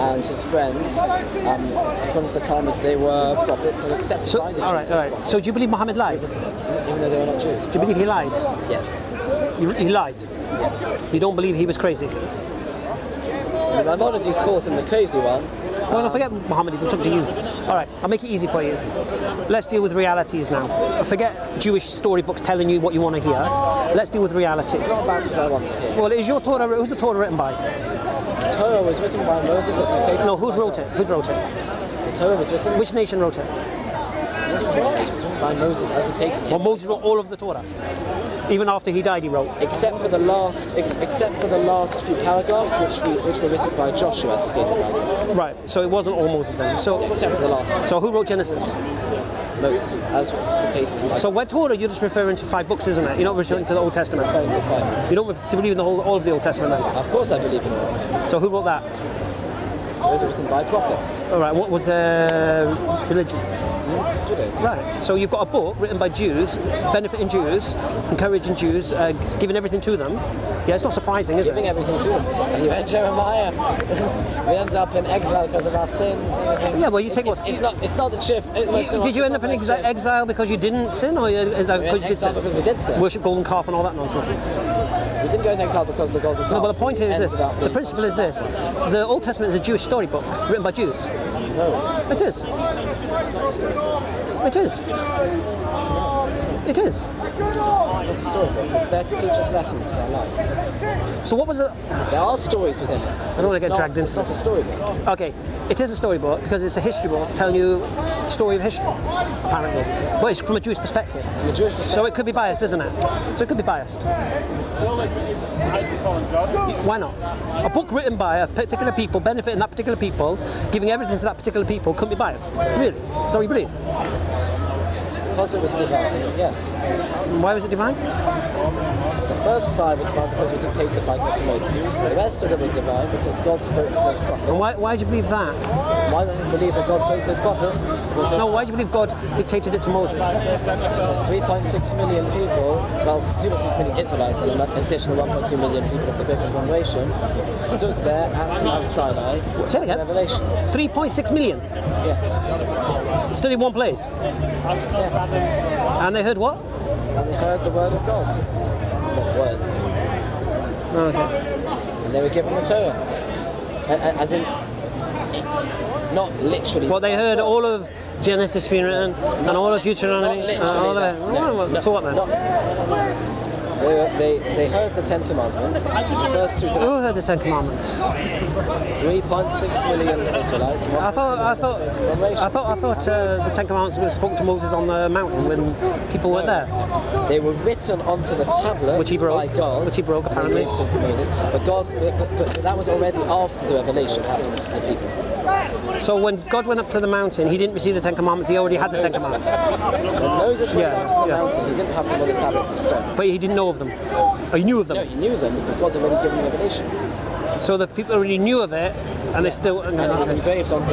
and his friends, according to the Talmud, they were prophets. They were accepted by the Jews. All right. So do you believe Muhammad lied? Even though they were not Jews. Do you believe he lied? Yes. He lied. Yes. You don't believe he was crazy? The Maimonides calls him the crazy one. Well, no, forget Muhammad. He's talking to you. All right, I'll make it easy for you. Let's deal with realities now. Forget Jewish storybooks telling you what you want to hear. Let's deal with reality. It's not about what I want to hear. Well, is your Torah? Who's the Torah written by? The Torah was written by Moses. No, who wrote it? Who wrote it? The Torah was written. Which nation wrote it? It was written by Moses as it takes to him. Well, Moses wrote all of the Torah. Even after he died, he wrote. Except for the last few paragraphs, which were written by Joshua as it takes by God. Right. So it wasn't all Moses then. So Except for the last one. So who wrote Genesis? Moses, as dictated by So when Torah, you're just referring to 5 books, isn't it? You're not referring to the Old Testament. the Bible. You don't do you believe in all of the Old Testament then? Of course, I believe in it. So who wrote that? It was written by prophets. All right. What was the religion? Judaism. Right. So you've got a book written by Jews, benefiting Jews, encouraging Jews, giving everything to them. Yeah, it's not surprising, is Giving it? everything to them. Have you read Jeremiah? We end up in exile because of our sins. Yeah, well, you take what's... It's not the chief. Did you end up in exile because you didn't sin, or because you did sin? Because we did sin. Worship golden calf and all that nonsense. We didn't go into exile because of the golden calf. No, but the point here is this. Ended up The being principle is this. The Old Testament is a Jewish storybook written by Jews. No, It is. it's not a story. It is. It is. It's not a storybook. It's there to teach us lessons for our life. So what was it? There are stories within it. I don't want to get dragged into It's not a this. storybook. Okay, it is a storybook because it's a history book telling you the story of history, apparently. But it's from a Jewish perspective. From a Jewish perspective. So it could be biased, isn't it? So it could be biased. Why not? A book written by a particular people, benefiting that particular people, giving everything to that particular people, couldn't be biased. Really? Is that what you believe? Because it was divine, yes. Why was it divine? The first 5 were divine because we dictated by God to Moses. The rest of them were divine because God spoke to those prophets. And why do you believe that? Why don't you believe that God spoke to those prophets? Because No, why do you believe God dictated it to Moses? 3.6 million people, well, 2.6 million Israelites and an additional 1.2 million people of the biblical generation stood there at Mount Sinai. Say it again. Revelation. 3.6 million Yes. stood in one place. Yeah. And they heard what? And they heard the word of God. Not words. Okay. And they were given the Torah. As in, not literally. Well, they heard all of Genesis being written and all of Deuteronomy. Not literally all of that, it. no, Well, no, so what then? They heard the 10 Commandments, the first 2 Who to heard the 10 Commandments? 3.6 million Israelites. And I thought the 10 Commandments were spoken to Moses on the mountain when people weren't there. They were written onto the tablets Which he broke. by God. Which he broke, and apparently. they gave to Moses. But that was already after the revelation happened to the people. So when God went up to the mountain, he didn't receive the 10 Commandments, he already had the 10 Commandments. When Moses went Yeah, up to the yeah. mountain, he didn't have them on the tablets of stone. But he didn't know of them. Or he knew of them. No, he knew them because God had already given him revelation. So the people already knew of it, and they still... And it was engraved on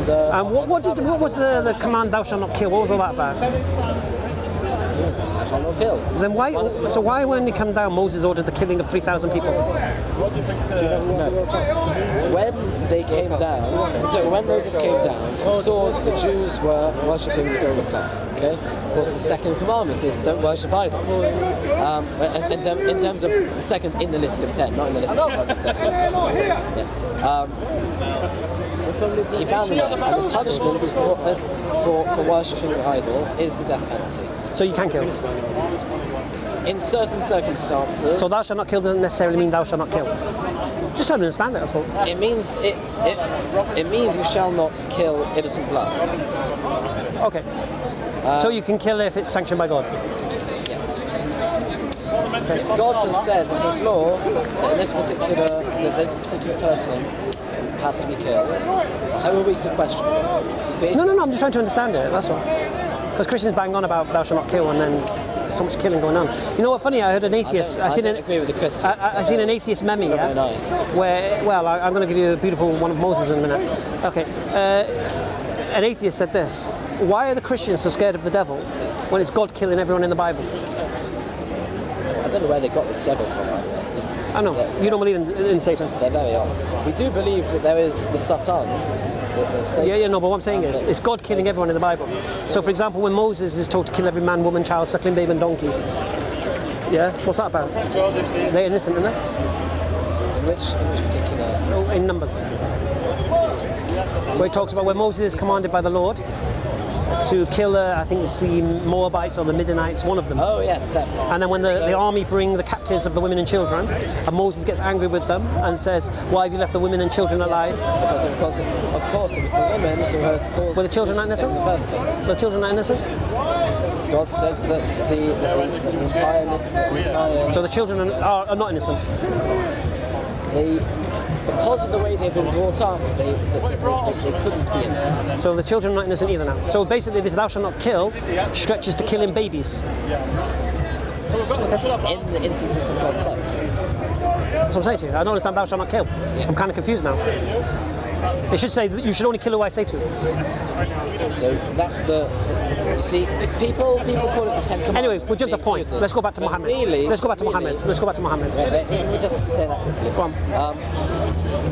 the And what was the command, thou shalt not kill? What was all that about? I shall not kill. Then why when he came down, Moses ordered the killing of 3,000 people? No. When they came down, so when Moses came down, he saw that the Jews were worshipping the golden calf. Okay? Of course, the second commandment is don't worship idols. In terms of the second in the list of 10, not in the list of 13. Yeah. He found them there, and the punishment for worshipping an idol is the death penalty. So you can kill. In certain circumstances, So thou shalt not kill doesn't necessarily mean thou shalt not kill. Just trying to understand it, that's all. it means it means you shall not kill innocent blood. Okay. So you can kill if it's sanctioned by God. Yes. God has said in His law that this particular person has to be killed. How are we to question God? No, I'm just trying to understand it, that's all. Because Christians bang on about thou shalt not kill, and then there's so much killing going on. You know what, funny, I heard an atheist... I don't agree with the Christians. I seen an atheist meme, yeah? Very nice. Where, well, I'm going to give you a beautiful one of Moses in a minute. Okay, an atheist said this: why are the Christians so scared of the devil when it's God killing everyone in the Bible? I don't know where they got this devil from, by the way. I know, you don't believe in Satan. They're very odd. We do believe that there is the Satan. Yeah, no, but what I'm saying is, it's God killing everyone in the Bible. So, for example, when Moses is told to kill every man, woman, child, suckling babe and donkey, yeah, what's that about? They're innocent, aren't they? In which particular? Oh, in Numbers. Where it talks about when Moses is commanded by the Lord to kill, I think it's the Moabites or the Midianites, one of them. Oh, yes. And then when the army bring the captives of the women and children, and Moses gets angry with them and says, why have you left the women and children alive? Because of course it was the women who had caused... Were the children not innocent? In the first place. Were the children not innocent? God said that the entire... So the children are not innocent? Because of the way they've been brought up, they couldn't be innocent. So the children are not innocent either now. So basically this thou shalt not kill stretches to killing babies. Okay. In the instances that God says. That's what I'm saying to you. I don't understand thou shalt not kill. Yeah. I'm kind of confused now. It should say that you should only kill who I say to. So that's the... You see, people call it the Ten Commandments. Anyway, we'll jump to point. Let's go back to Muhammad. Let's go back to Muhammad. Let's go back to Muhammad. Let me just say that quickly. Go on.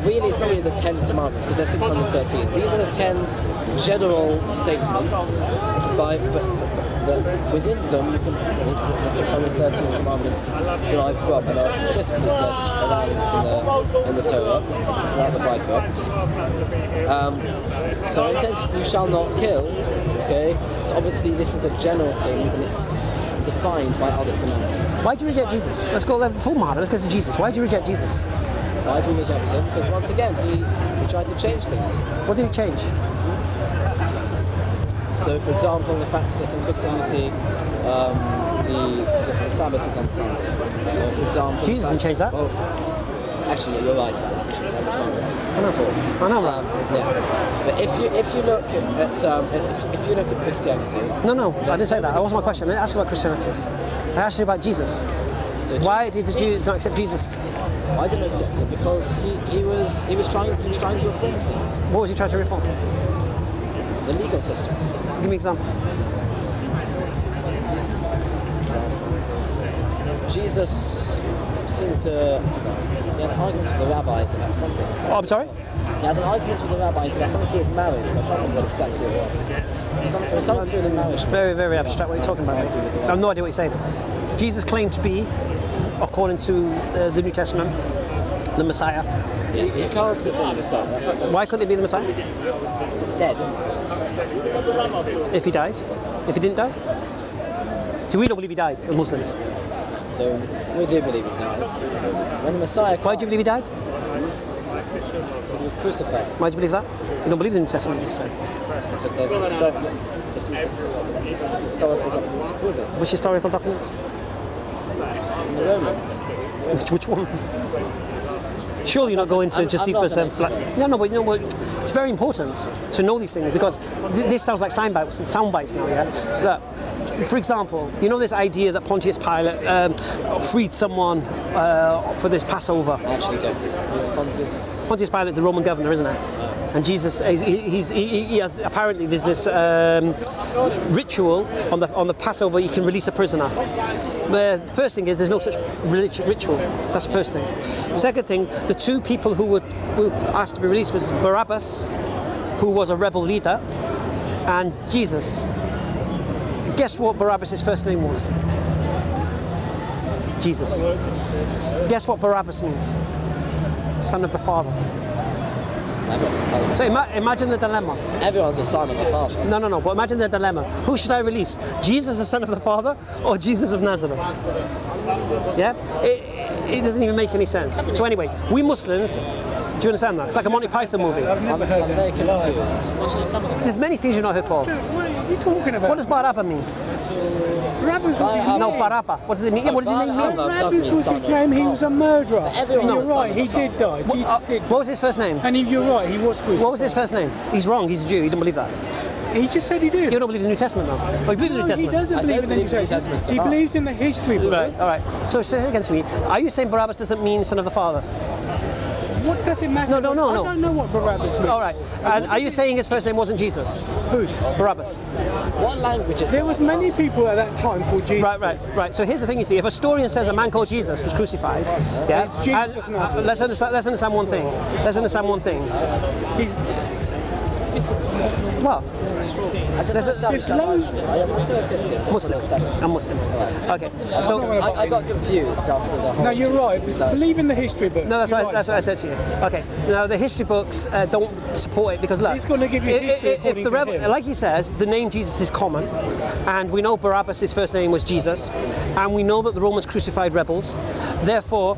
Really, it's only the 10 commandments because there's 613. These are the 10 general statements, but within them, you can the 613 commandments derive from and are explicitly said in the Torah, throughout the 5 books. So it says, "You shall not kill." Okay, so obviously this is a general statement and it's defined by other commandments. Why do you reject Jesus? Let's go there before Muhammad. Let's go to Jesus. Why do you reject Jesus? Why do we reject him? Because once again, he tried to change things. What did he change? So, for example, the fact that in Christianity, the Sabbath is on Sunday. Or, for example, Jesus didn't change that. Well, actually, you're right about that. I know. Yeah. But if you look at Christianity. No, I didn't say that. That wasn't my question. I didn't ask you about Christianity. I asked you about Jesus. So why did the Jews not accept Jesus? I didn't accept it because he was trying to reform things. What was he trying to reform? The legal system. Give me an example. Jesus seemed to... He had an argument with the rabbis about something. Oh, I'm sorry? He had an argument with the rabbis about something to do with marriage, but I can't remember what exactly it was. It was something to do with marriage. Very, very abstract what you're talking about. I have no idea what you're saying. Jesus claimed to be, according to the New Testament, the Messiah. Yes, he can't be the Messiah. That's Why couldn't he be the Messiah? He's dead, isn't he? If he died? If he didn't die? So we don't believe he died, as Muslims. So we do believe he died. When the Messiah... Why do you believe he died? Because he was crucified. Why do you believe that? You don't believe the New Testament, you say? Because there's it's historical documents to prove it. Which historical documents? In the Romans. Which ones? Surely you're not going to Josephus and... Yeah, no, but you know what? It's very important to know these things because this sounds like sound bites now, yeah? Look, for example, you know this idea that Pontius Pilate freed someone for this Passover? I actually don't. It's Pontius... Pontius Pilate's the Roman governor, isn't it? And Jesus, he has, apparently there's this ritual on the Passover, you can release a prisoner. The first thing is there's no such ritual. That's the first thing. Second thing, the 2 people who were asked to be released was Barabbas, who was a rebel leader, and Jesus. Guess what Barabbas' first name was? Jesus. Guess what Barabbas means? Son of the Father. Everyone's a son of the So imagine the dilemma. Everyone's a son of the Father. No, but imagine the dilemma. Who should I release? Jesus, the Son of the Father, or Jesus of Nazareth? Yeah? It doesn't even make any sense. So anyway, we Muslims, do you understand that? It's like a Monty Python movie. I'm very confused. There's many things you've not heard, Paul. What are you talking about? What does Barabba mean? Barabbas was his name. No, Barabba. What does it mean? Yeah, what does his name mean? Barabbas was his name. He was a murderer. Everyone And was you're a right. son He of a did die. Jesus did. What was his first name? And you're right. He was crucified. What was his first name? He's wrong. He's a Jew. He don't believe that. He just said he did. You don't believe in the New Testament, though. Oh, you believe in the New No, he Testament? doesn't I believe don't in the New believe in the New Testament. Testament He stuff. believes in the history books. Right. All right. So say it again to me. Are you saying Barabbas doesn't mean son of the father? What does it matter? No. I don't know what Barabbas means. All right. And are you saying his first name wasn't Jesus? Whose? Barabbas. What language is There was many people at that time called Jesus. Right. So here's the thing. You see, if a historian says a man called Jesus was crucified, yeah. It's Jesus and, of Nazareth. let's understand one thing. He's Well, I just established that. loads- I'm still a Christian. Just Muslim. established. I'm Muslim. Okay. So. I got confused after the whole. No, you're right. Jesus stuff. Believe in the history book. No, that's You're what, right. that's what I said to you. Okay. Now the history books don't support it because look, He's gonna give you history if according the to him. like he says, the name Jesus is common, and we know Barabbas' his first name was Jesus, and we know that the Romans crucified rebels. Therefore,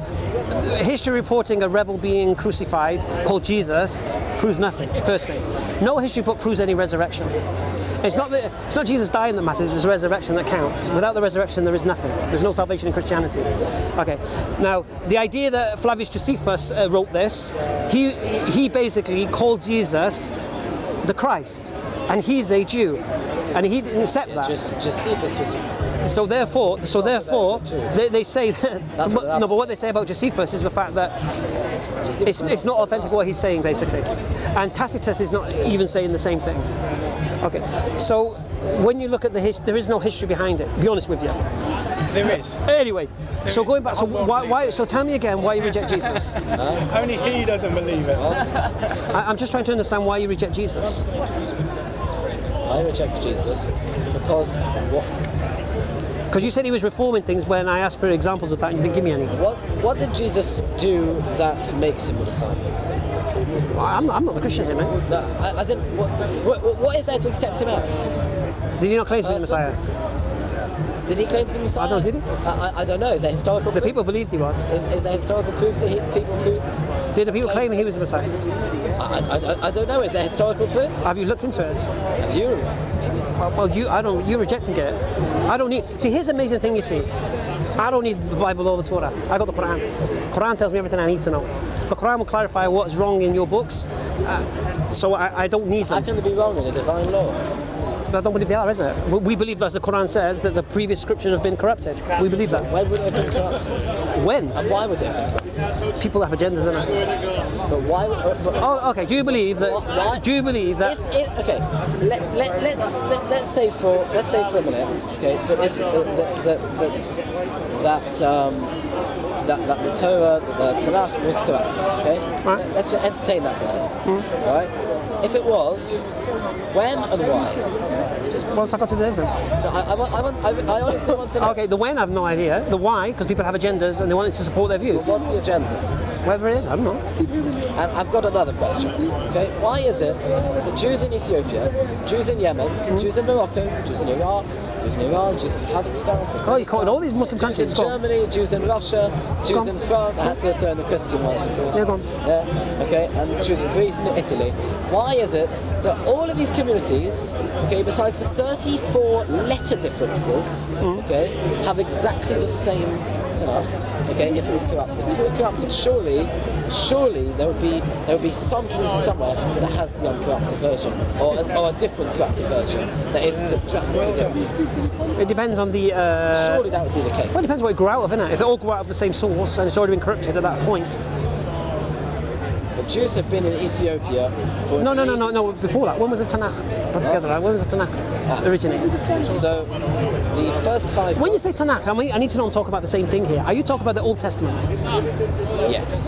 history reporting a rebel being crucified called Jesus proves nothing. First thing, no history book proves any resurrection. It's not Jesus dying that matters, it's the resurrection that counts. Without the resurrection, there is nothing. There's no salvation in Christianity. Okay. Now, the idea that Flavius Josephus wrote this, he basically called Jesus the Christ, and he's a Jew, and he didn't accept that. Josephus was. So therefore, they say that. That's what No, but what they say about Josephus is the fact that it's not authentic what he's saying, basically. And Tacitus is not even saying the same thing. Okay, so when you look at the history, there is no history behind it. Be honest with you. There is. Anyway, so going back, so why? So tell me again why you reject Jesus. Only he doesn't believe it. I'm just trying to understand why you reject Jesus. I reject Jesus because Because you said he was reforming things when I asked for examples of that, and you didn't give me any. what did Jesus do that makes him the Messiah? I'm not the Christian here, man. No, as in, what is there to accept him as? Did he not claim to be the Messiah? Did he claim to be the Messiah? I don't. Did he? I don't know. Is there historical The proof? people believed he was. Is there historical proof that people proved? Did the people claim he was the Messiah? I don't know. Is there historical proof? Have you looked into it? Have you? Well, you're rejecting it. I don't need. See, here's the amazing thing. You see, I don't need the Bible or the Torah. I got the Quran. Quran tells me everything I need to know. The Quran will clarify what's wrong in your books, so I don't need How them. can they be wrong in a divine law? I don't believe they are, is it? We believe, as the Quran says, that the previous scriptures have been corrupted. We believe that. When would it have been corrupted? When? And why would it have been corrupted? People have agendas, don't they? But why? Oh, okay. Do you believe that? Why? Do you believe that? Okay, let's say for a minute, okay, that the Torah, the Tanakh was corrupted, okay? Right. Let's just entertain that for a minute, right? If it was, when and why? What's that got to do with anything? I honestly want to know. Okay, the when I have no idea. The why, because people have agendas and they want it to support their views. What's the agenda? Whatever it is, I don't know. And I've got another question. Okay, why is it that Jews in Ethiopia, Jews in Yemen, Jews in Morocco, Jews in Iraq, Jews in Iran, Jews in Kazakhstan, Oh, you call it all these Muslim countries? Jews in Go on. Germany, Jews in Russia, Jews on. in France. I had to throw in the Christian ones, of course. Yeah, go on. Yeah, okay, and Jews in Greece and Italy. Why is it that all of these communities, okay, besides for 34 letter differences, okay, have exactly the same Tanakh? Okay, if it was corrupted. If it was corrupted, surely there would be some community somewhere that has the uncorrupted version, or a different corrupted version that is drastically different. It depends on the. Surely that would be the case. Well, it depends what it grew out of, innit? If it all grew out of the same source and it's already been corrupted at that point. But Jews have been in Ethiopia for No. at least- Before that, when was the Tanakh put together? When was the Tanakh originated? So the first 5 When you books- say Tanakh, I need to know and talk about the same thing here. Are you talking about the Old Testament? yes,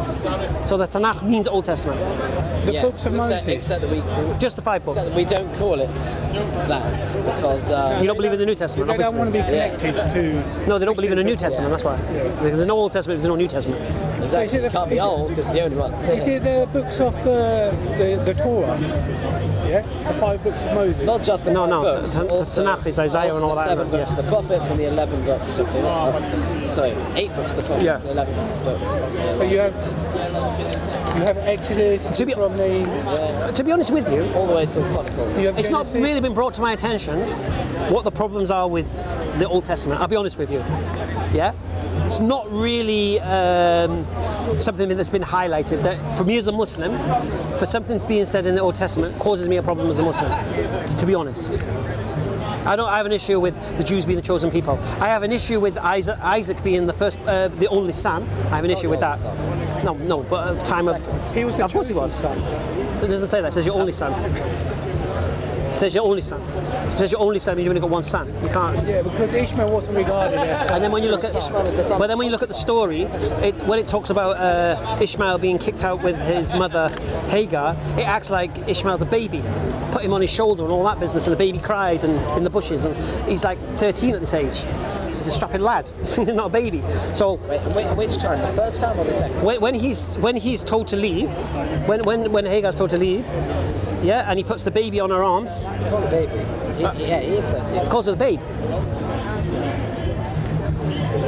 So the Tanakh means Old Testament. The yeah, books of Moses. except that we Just the 5 books. we don't call it that because You don't believe in the New Testament, They don't obviously. want to be connected to. No, they don't believe in the New Testament, that's why. There's no Old Testament, there's no New Testament. exactly, is it it can't be is it- old because it's the only one. Is it the books of the Torah? Yeah, the 5 books of Moses. Not just the No, 5 no, books, the also, Tanakh is Isaiah also and all the that, 7 yeah. books of the prophets and the 11 books of the... sorry, 8 books of the prophets Yeah. and 11 books of the But you Leviticus. have Exodus, To be- Deuteronomy. To be honest with you, All the way to Chronicles. You have it's not Genesis. really been brought to my attention what the problems are with the Old Testament. I'll be honest with you. Yeah? It's not really something that's been highlighted. That for me as a Muslim, for something being said in the Old Testament causes me a problem as a Muslim, to be honest. I have an issue with the Jews being the chosen people. I have an issue with Isaac being the first, the only son. I have an issue with that. No, but at the time of... He was the Of course he chosen was. son. It doesn't say that. It says your only son. It says your only son. It says your only son means you've only got one son. You can't. Yeah, because Ishmael wasn't regarded as. And then when you look at, Ishmael was the son. but then when you look at the story, when it talks about Ishmael being kicked out with his mother Hagar, it acts like Ishmael's a baby. Put him on his shoulder and all that business, and the baby cried and in the bushes, and he's like 13 at this age. He's a strapping lad, not a baby. So Wait, which time? The first time or the second? when he's told to leave, when Hagar's told to leave, yeah, and he puts the baby on her arms, It's not the baby. He is 13. calls her the babe.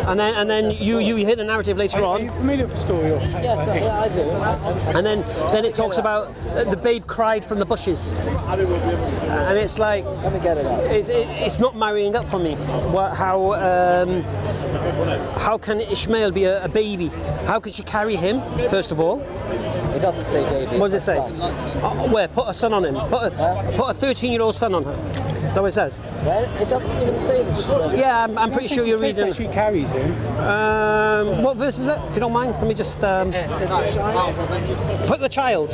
And then you hear the narrative later Are on. you familiar with the story of? Yes, I do. And then it talks about the babe cried from the bushes, and it's like Let me get it up. it's not marrying up for me. How can Ishmael be a baby? How could she carry him? First of all, It doesn't say baby. what does it it's say? a son. Where put a son on him? Put a 13-year-old son on her. Is that what it says? Well, it doesn't even say that she will. Yeah, I'm pretty sure you're It says reading. that she carries him. What verse is it? If you don't mind, let me just It says the child. put the child.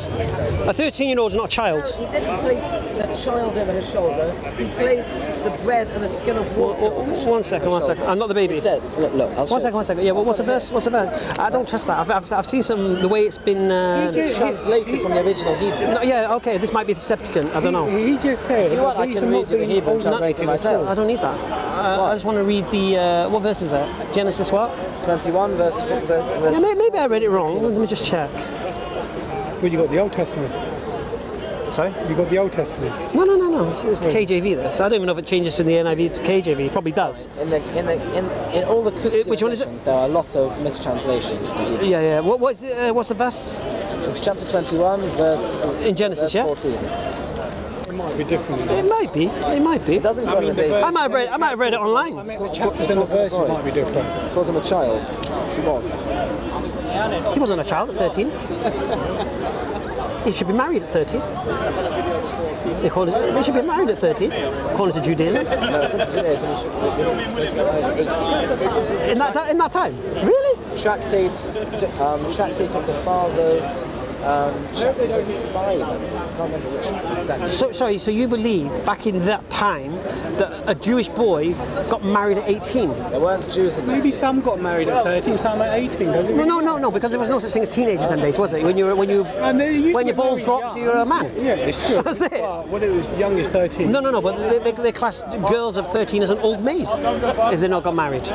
A 13-year-old is not a child. He didn't place the child over his shoulder. He placed the bread and a skin of water on his One second. I'm not the baby. It said, look, I'll show One second. Yeah, well, what's the verse? I don't trust that. I've seen the way it's been. It's translated from the original Hebrew. No, yeah, okay. This might be the Septuagint. I don't know. He just said. If you want, I these can are read not you the being Hebrew old- translated myself. I don't need that. I just want to read the. What verse is that? Genesis what? 21 verse. Yeah, maybe I read it wrong. Let me just check. Well, you got the Old Testament. Sorry? You got the Old Testament. No. It's the KJV. This. I don't even know if it changes from the NIV to KJV. It probably does. In all the Christian Which one is it? editions, there are a lot of mistranslations. of the Hebrew. Yeah. What's the verse? It's chapter 21, verse In Genesis, verse yeah? 14. It might be different. It might be. It doesn't call him a baby. I might have read it online. I mean, the chapters and the verses might be different. He calls him a child. She was. He wasn't a child at 13. He should be married at 13. He should be married at 13, according to Judaism. No, according to Judaism, he should be supposed to get married at 18. In that time? Really? Tractate of the Fathers, chapter 5, I can't remember which exactly. So you believe back in that time that a Jewish boy got married at 18? There weren't Jews in those Maybe days. some got married at 13, some at 18. Does it? No, because there was no such thing as teenagers them days, was it? When your balls dropped, you're a man. Yeah, it's true. That's it. But when it was young as 13. No, but they class girls of 13 as an old maid if they're not got married.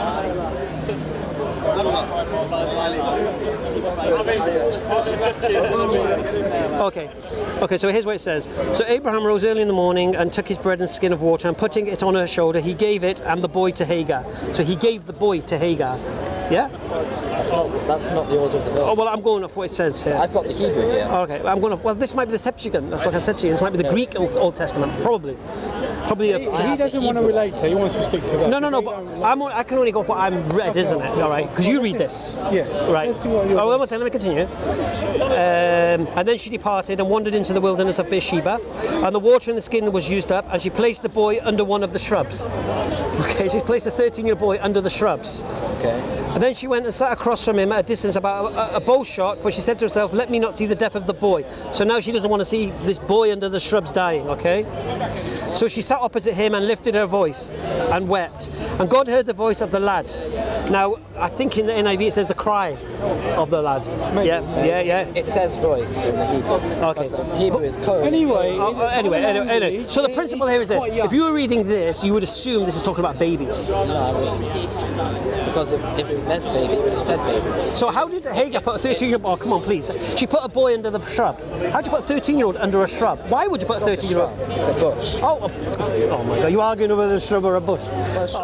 Okay, so here's what it says. So Abraham rose early in the morning and took his bread and skin of water, and putting it on her shoulder, he gave it and the boy to Hagar. So he gave the boy to Hagar. Yeah? That's not the order of the verse. Oh, well, I'm going off what it says here. I've got the Hebrew here. Okay, I'm going to. Well, this might be the Septuagint. That's what I said to you. This might be the Greek Old Testament, probably. Probably. He doesn't want to relate to it, he wants to stick to that. No. But I can only go for what I'm read, isn't it? All right, because you read this. Yeah. Right. Let's see what you're. Oh, one more second. Let me continue. And then she departed and wandered into the wilderness of Beersheba, and the water in the skin was used up, and she placed the boy under one of the shrubs. Okay, she placed a 13-year-old boy under the shrubs. Okay. And then she went and sat across from him at a distance about a bow shot, for she said to herself, let me not see the death of the boy. So now she doesn't want to see this boy under the shrubs dying, okay? So she sat opposite him and lifted her voice and wept. And God heard the voice of the lad. Now, I think in the NIV it says the cry. of the lad. Yeah. It says voice in the Hebrew. Okay. Because the Hebrew is code. Anyway, Anyway. So the principle here is this: if you were reading this, you would assume this is talking about baby. No, I wouldn't. Because if it meant baby, it would have said baby. So how did Hagar put a 13-year-old? Oh, come on, please. She put a boy under the shrub. How'd you put a 13-year-old under a shrub? Why would you put a 13-year-old? It's a bush. Oh my God! You arguing over the shrub or a bush? Bush.